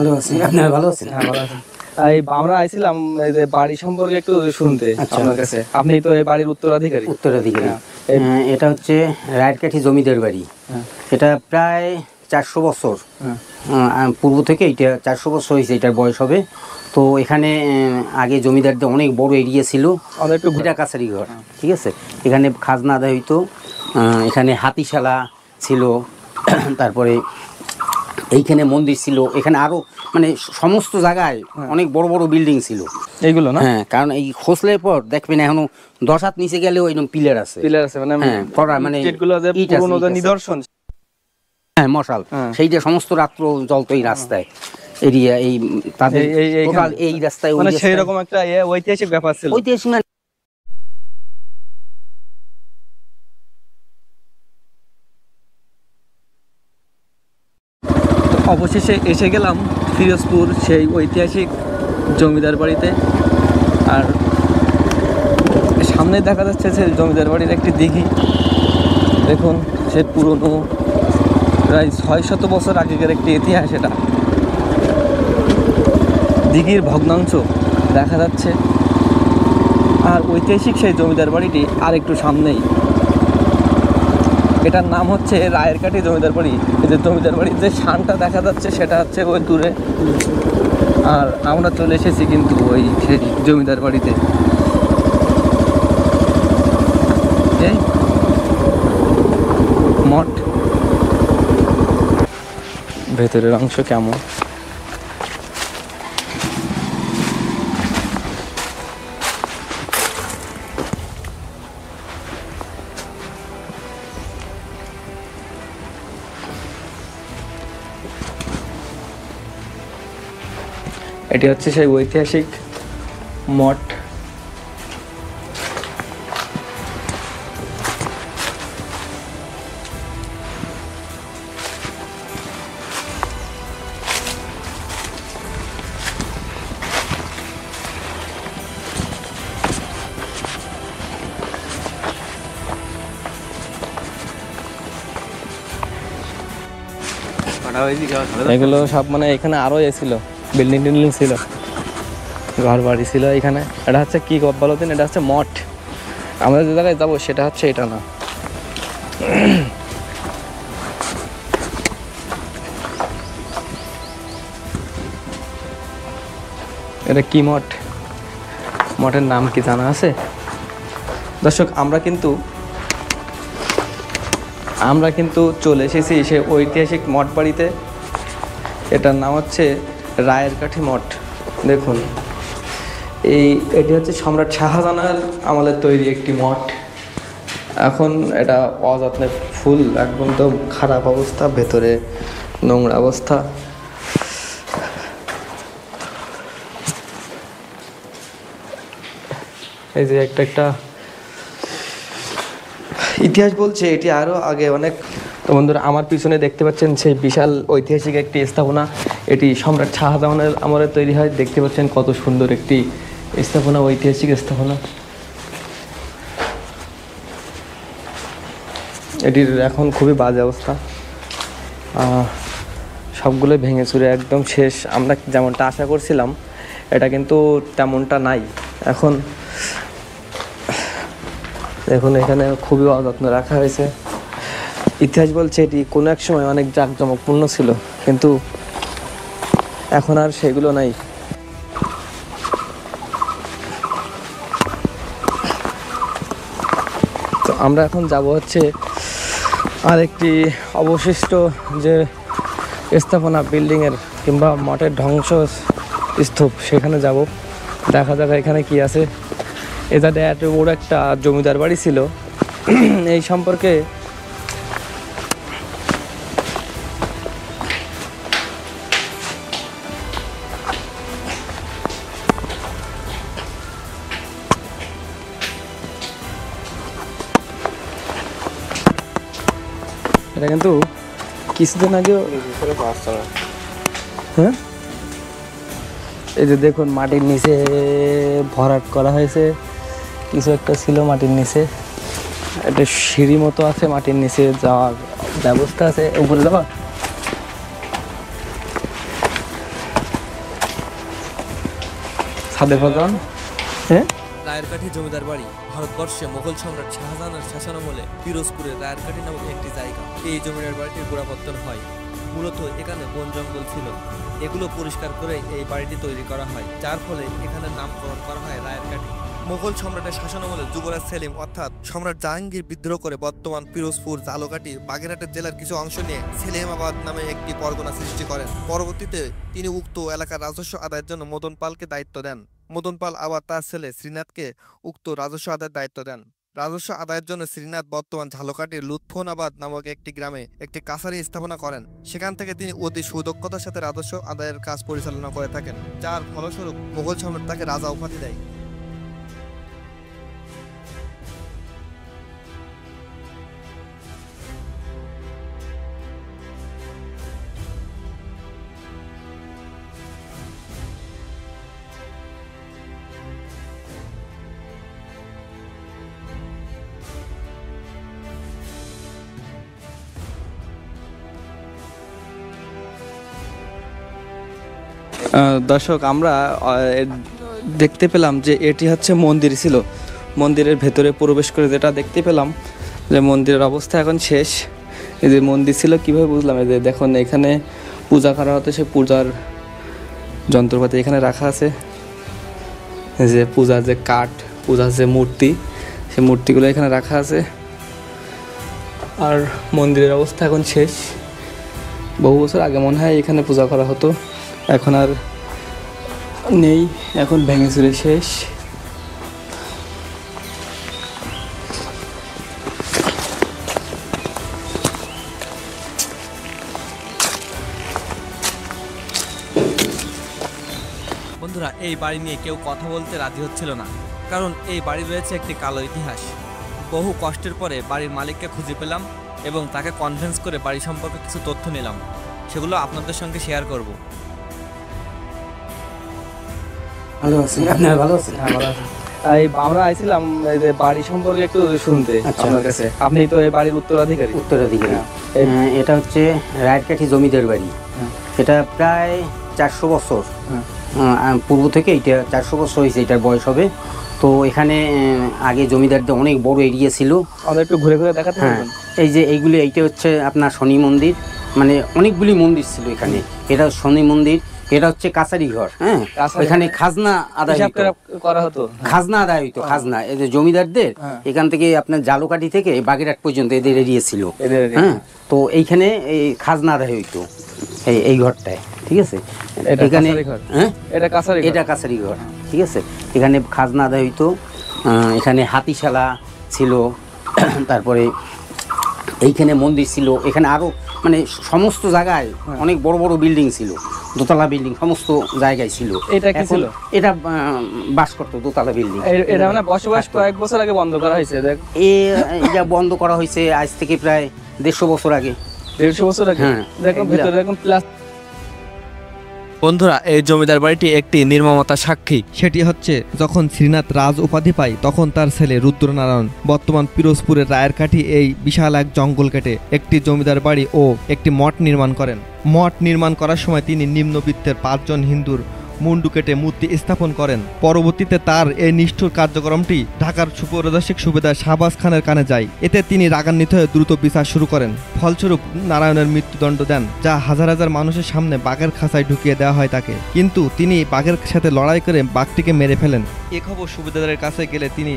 ভালো আছি, আপনারা ভালো আছেন? হ্যাঁ ভালো আছেন। এই আমরা আইছিলাম এই যে বাড়ি সম্পর্কে একটু শুনতে আপনার কাছে। আপনি তো এই বাড়ির উত্তরাধিকারী। উত্তরাধিকারী। এটা হচ্ছে রায়েরকাঠি জমিদার বাড়ি। এটা প্রায় 400 বছর পূর্ব থেকে, এটা 400 বছর হয়েছে, এটার বয়স হবে। তো এখানে আগে জমিদারদের অনেক বড় এরিয়া ছিল, একটু ঘিরা কাছারি ঘর, ঠিক আছে। এখানে খাজনা আদায় হইতো, এখানে হাতিশালা ছিল, তারপরে এইখানে মন্দির ছিল, এখানে আরো মানে সমস্ত জায়গায় অনেক বড় বড় বিল্ডিং ছিল এইগুলো না। হ্যাঁ, কারণ এই খোসলের পর দেখবেন এখনো 10 হাত নিচে গেলেও এরকম পিলার আছে, পিলার আছে, মানে হ্যাঁ করা, মানে যেগুলো যে পুরনো যে নিদর্শন, হ্যাঁ মশাল, সেইটা সমস্ত রাত্র জ্বলতো এই রাস্তায় এরিয়া, এই তাদের টোটাল এই রাস্তায়, মানে সেই রকম একটা ঐতিহাসিক ব্যাপার ছিল। ঐতিহাসিক মানে অবশেষে এসে গেলাম ফিরোজপুর সেই ঐতিহাসিক জমিদার বাড়িতে। আর সামনে দেখা যাচ্ছে যে জমিদার বাড়ির একটি দিঘি। দেখুন, সে পুরনো প্রায় 600 বছর আগেকার একটি ইতিহাস। এটা দিঘির ভগ্নাংশ দেখা যাচ্ছে। আর ঐতিহাসিক সেই জমিদার বাড়িটি আর একটু সামনেই। এটার নাম হচ্ছে রায়েরকাঠি জমিদার বাড়ি। এই যে জমিদার বাড়ির যে শানটা দেখা যাচ্ছে সেটা হচ্ছে ওই দূরে। আর আমরা চলে এসেছি কিন্তু ওই সেই জমিদার বাড়িতে। এই মঠ, ভেতরের অংশ কেমন, এটি হচ্ছে সেই ঐতিহাসিক মঠ। এগুলো সব মানে এখানে আরো ছিল, বিল্ডিং টিল্ডিং ছিল, ঘর বাড়ি ছিল এখানে। এটা হচ্ছে কি বলো দিন, এটা হচ্ছে মঠ। আমরা যে জায়গায় যাবো সেটা হচ্ছে এটা না। এটা কি মঠ, মঠের নাম কি জানা আছে দর্শক? আমরা কিন্তু চলে এসেছি সে ঐতিহাসিক মঠ বাড়িতে। এটার নাম হচ্ছে রায়েরকাঠি মঠ। দেখুন, এটি হচ্ছে সম্রাট শাহজাহানের আমলের তৈরি একটি মঠ। এখন এটা অযত্নে ফুল, একদম তো খারাপ অবস্থা, ভেতরে নোংরা অবস্থা। এই যে একটা ইতিহাস বলছে এটি আরো আগে অনেক। তো বন্ধুরা, আমার পিছনে দেখতে পাচ্ছেন সেই বিশাল ঐতিহাসিক একটি স্থাপনা। এটি সম্রাট শাহজাহানের আমলে তৈরি হয়। দেখতে পাচ্ছেন কত সুন্দর একটি স্থাপনা, ঐতিহাসিক স্থাপনা। এটির এখন খুবই বাজে অবস্থা, সবগুলো ভেঙে চুরে একদম শেষ। আমরা যেমনটা আশা করছিলাম এটা কিন্তু তেমনটা নাই। এখন দেখুন, এখানে খুবই অযত্ন রাখা হয়েছে। ইতিহাস বলছে এটি কোনো এক সময় অনেক জাঁকজমকপূর্ণ ছিল, কিন্তু এখন আর সেগুলো নাই। তো আমরা এখন যাব হচ্ছে আর একটি অবশিষ্ট যে স্থাপনা, বিল্ডিংয়ের কিংবা মঠের ধ্বংস স্তূপ, সেখানে যাব। দেখা যাক এখানে কি আছে। এটা এত বড় একটা জমিদার বাড়ি ছিল, এই সম্পর্কে এটা কিন্তু কিছুদিন আগেও, হ্যাঁ এই যে দেখুন মাটির নিচে ভরাট করা হয়েছে, কিছু একটা ছিল মাটির নিচে। একটা সিঁড়ি মতো আছে, মাটির নিচে যাওয়ার ব্যবস্থা আছে, উপরে যাওয়া। ছাদে বাগান। হ্যাঁ, রায়েরকাঠি জমিদার বাড়ি ভারতবর্ষে মোগল সম্রাট শাহজাহানের শাসনামলে পিরোজপুরের রায়েরকাঠি নামক একটি জায়গা। এই জমিদার বাড়িটির গোড়াপত্তন হয়। মূলত এখানে বন জঙ্গল ছিল, এগুলো পরিষ্কার করে এই বাড়িটি তৈরি করা হয়, যার ফলে এখানে নামকরণ করা হয় রায়েরকাঠি। মোগল সম্রাটের শাসনামলে যুবরাজ সেলিম অর্থাৎ সম্রাট জাহাঙ্গীর বিদ্রোহ করে বর্তমান পিরোজপুর, ঝালকাঠি, বাগেরহাটের জেলার কিছু অংশ নিয়ে সেলিমাবাদ নামে একটি পরগনা সৃষ্টি করেন। পরবর্তীতে তিনি উক্ত এলাকার রাজস্ব আদায়ের জন্য মদন পালকে দায়িত্ব দেন। মদন পাল আবার তার ছেলে শ্রীনাথকে উক্ত রাজস্ব আদায়ের দায়িত্ব দেন। রাজস্ব আদায়ের জন্য শ্রীনাথ বর্তমান ঝালকাঠির লুৎফোনাবাদ নামক একটি গ্রামে একটি কাছারি স্থাপনা করেন। সেখান থেকে তিনি অতি সুদক্ষতার সাথে রাজস্ব আদায়ের কাজ পরিচালনা করে থাকেন, যার ফলস্বরূপ মোগল সম্রাট তাকে রাজা উপাধি দেয়। দর্শক, আমরা দেখতে পেলাম যে এটি হচ্ছে মন্দির ছিল। মন্দিরের ভেতরে প্রবেশ করে যেটা দেখতে পেলাম যে মন্দিরের অবস্থা এখন শেষ। এই যে মন্দির ছিল কীভাবে বুঝলাম, এই যে দেখুন এখানে পূজা করা হতো, সে পূজার যন্ত্রপাতি এখানে রাখা আছে। এই যে পূজার যে কাঠ, পূজার যে মূর্তি, সে মূর্তিগুলো এখানে রাখা আছে। আর মন্দিরের অবস্থা এখন শেষ। বহু বছর আগে মনে হয় এখানে পূজা করা হতো, এখন আর নেই, এখন ভেঙে চুরে শেষ। বন্ধুরা, এই বাড়ি নিয়ে কেউ কথা বলতে রাজি হচ্ছিল না, কারণ এই বাড়ি রয়েছে একটি কালো ইতিহাস। বহু কষ্টের পরে বাড়ির মালিককে খুঁজে পেলাম এবং তাকে কনভিন্স করে বাড়ি সম্পর্কে কিছু তথ্য নিলাম, সেগুলো আপনাদের সঙ্গে শেয়ার করব। ভালো আছি, আপনারা ভালো আছেন? হ্যাঁ, ভালো আছি। আমরা আইছিলাম এই যে বাড়ি সম্পর্কে একটু শুনতে আপনার কাছে। আপনি তো এই বাড়ির উত্তরাধিকারী। উত্তরাধিকারী। এটা হচ্ছে রায়েরকাঠি জমিদার বাড়ি। এটা প্রায় 400 বছর পূর্ব থেকে, এটা 400 বছর হয়েছে এটার বয়স হবে। তো এখানে আগে জমিদারদের অনেক বড় এরিয়া ছিল। আমরা একটু ঘুরে ঘুরে দেখাতে পারবেন? এই যে এইগুলি, এইটা হচ্ছে আপনার শনি মন্দির, মানে অনেকগুলি মন্দির ছিল এখানে। এটা শনি মন্দির, এটা হচ্ছে কাছারি ঘর। হ্যাঁ, এখানে খাজনা আদায় করা হতো, খাজনা আদায় হইতো। খাজনা এই যে জমিদারদের এখান থেকে আপনার ঝালকাঠি থেকে বাগেরহাট পর্যন্ত এদের এরিয়া ছিল। হ্যাঁ, তো এইখানে এই খাজনা আদায় হইতো এই ঘরটায়, ঠিক আছে? এখানে হ্যাঁ, এটা কাছারি ঘর, ঠিক আছে? এখানে খাজনা আদায় হইতো। এখানে হাতিশালা ছিল, তারপরে এইখানে মন্দির ছিল। এখানে আরো মানে সমস্ত জায়গায় অনেক বড় বড় বিল্ডিং ছিল, দোতলা বিল্ডিং সমস্ত জায়গায় ছিল। এটা কি ছিল? এটা বাস করতো দোতলা বিল্ডিং। এটা মানে বসবাস কয়েক বছর আগে বন্ধ করা হয়েছে। এটা বন্ধ করা হয়েছে আজ থেকে প্রায় 150 বছর আগে। 150 বছর আগে? হ্যাঁ, দেখুন ভিতরে দেখুন প্লাস। বন্ধুরা, এই জমিদার বাড়িটি একটি নির্মমতা সাক্ষী। সেটি হচ্ছে যখন শ্রীনাথ রাজ উপাধি পায়, তখন তার ছেলে রুদ্রনারায়ণ বর্তমান পিরোজপুরের রায়েরকাঠি এই বিশাল এক জঙ্গল কেটে একটি জমিদার বাড়ি ও একটি মঠ নির্মাণ করেন। মঠ নির্মাণ করার সময় তিনি নিম্নবিত্তের 5 জন হিন্দুর মুন্ডু কেটে মূর্তি স্থাপন করেন। পরবর্তীতে তার এই নিষ্ঠুর কার্যক্রমটি ঢাকার সুপ্রশাসক সুবেদার শাহবাজ খানের কানে যায়। এতে তিনি রাগান্বিত হয়ে দ্রুত বিচার শুরু করেন। ফলস্বরূপ নারায়ণের মৃত্যুদণ্ড দেন, যা হাজার হাজার মানুষের সামনে বাঘের খাঁচায় ঢুকিয়ে দেওয়া হয় তাকে। কিন্তু তিনি বাঘের সাথে লড়াই করে বাঘটিকে মেরে ফেলেন। এ খবর সুবেদারের কাছে গেলে তিনি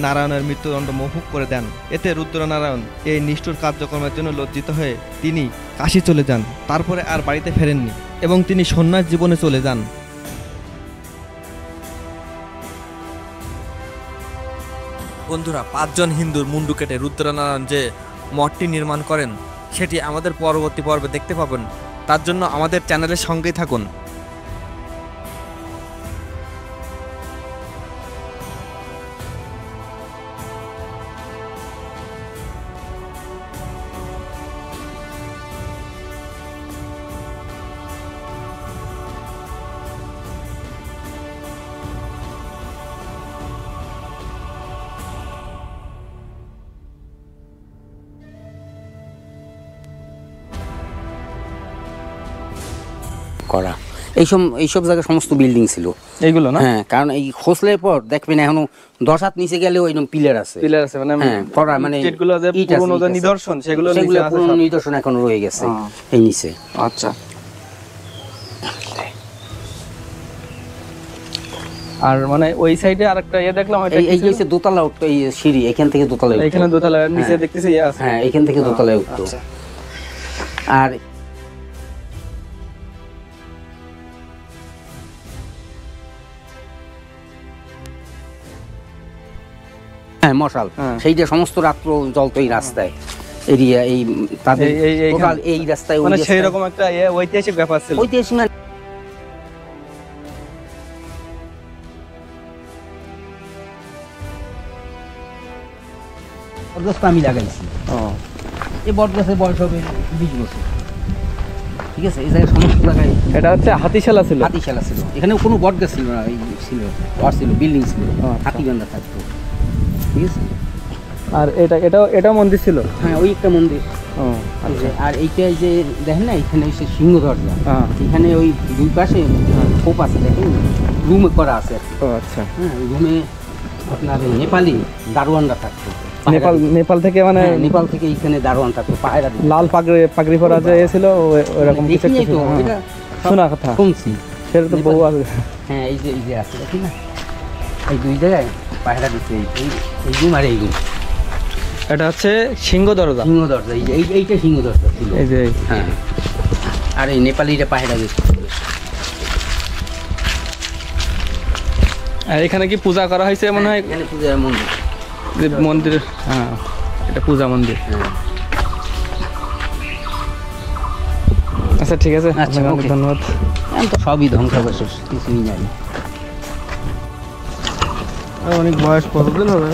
নারায়ণের মৃত্যুদণ্ড মৌকুফ করে দেন। এতে রুদ্রনারায়ণ এই নিষ্ঠুর কার্যক্রমের জন্য লজ্জিত হয়ে তিনি কাশী চলে যান। তারপরে আর বাড়িতে ফেরেননি এবং তিনি সন্ন্যাস জীবনে চলে যান। বন্ধুরা, 5 জন হিন্দুর মুন্ডু কেটে রুদ্রনারায়ণ যে মঠটি নির্মাণ করেন, সেটি আমাদের পরবর্তী পর্বে দেখতে পাবেন। তার জন্য আমাদের চ্যানেলের সঙ্গেই থাকুন। করা এইসব জায়গায় সমস্ত বিল্ডিং ছিল। এইগুলো না? হ্যাঁ, কারণ এই খোসলের পর দেখবেন এখনো 10 হাত নিচে গেলেও এরকম পিলার আছে। পিলার আছে মানে হ্যাঁ, পড়া মানে যেগুলো যে ইট আছে, পুরনো ইট যে আছে। নিদর্শন সেগুলো সেগুলো নিচে আছে পুরনো সব। নিদর্শন এখনো রয়ে গেছে এই নিচে। আচ্ছা। আর মানে ওই সাইডে আরেকটা ইয়ে দেখলাম, এই যে দোতলা উঠতো, এই সিঁড়ি এখান থেকে দোতলায় উঠতো। এখানে দোতলা নিচে দেখতেছি ইয়ে আছে। হ্যাঁ, এখান থেকে দোতলায় উঠতো। আচ্ছা। আর হ্যাঁ, মশাল সেইটা সমস্ত রাত্র জ্বলতো এই রাস্তায়, এরিয়া এই তাদের টোটাল এই রাস্তায়। মানে সেই রকম একটা ঐতিহাসিক ব্যাপার ছিল। ঐতিহাসিক না, বটগাছটা আমি লাগাইছি। এই বটগাছের বয়স হবে 20 বছর। ঠিক আছে, এই জায়গায় সমস্ত জায়গায় এটা হচ্ছে হাতিশালা ছিল। হাতিশালা ছিল। এখানে কোনো বটগাছ ছিল না, এই ছিল ঘর ছিল, বিল্ডিং ছিল, হাতি বান্ধা থাকতো। ঠিক আছে। আর এটাও মন্দির ছিল। হ্যাঁ, ওই একটা মন্দির। আর এইটা যে দেখেন না, এখানে হচ্ছে সিংহ দরজা। এখানে ওই দুই পাশে খোপ আছে, দেখেন রুম করা আছে। আচ্ছা। হ্যাঁ, রুমে আপনার নেপালি দারোয়ানরা থাকতো। নেপাল থেকে মানে নেপাল থেকে এইখানে দারোয়ান থাকতো, পায়রা দিত। লাল পাগড়ি পরা যে ছিল ওইরকম কিছু একটা ছিল। শোনা কথা শুনছি, সেটা তো বহু আছে। হ্যাঁ, এই যে আছে দেখি না, এই দুই জায়গায় পায়রা দিচ্ছে, এই রুম আর এই রুম। এটা হচ্ছে সিংহ দরজা। সিংহ দরজা, এইটা সিংহ দরজা ছিল। এই যে হ্যাঁ, আর এই নেপালিরা পায়রা দিচ্ছে। আর এখানে কি পূজা করা হয়েছে মনে হয়? এখানে পূজার মন্দির, যে মন্দির। হ্যাঁ, এটা পূজা মন্দির। আচ্ছা, ঠিক আছে, আচ্ছা, আপনাকে অনেক ধন্যবাদ। আমি তো সবই ধ্বংসাবশেষ, কিছুই জানি। অনেক বয়স কতদিন হবে?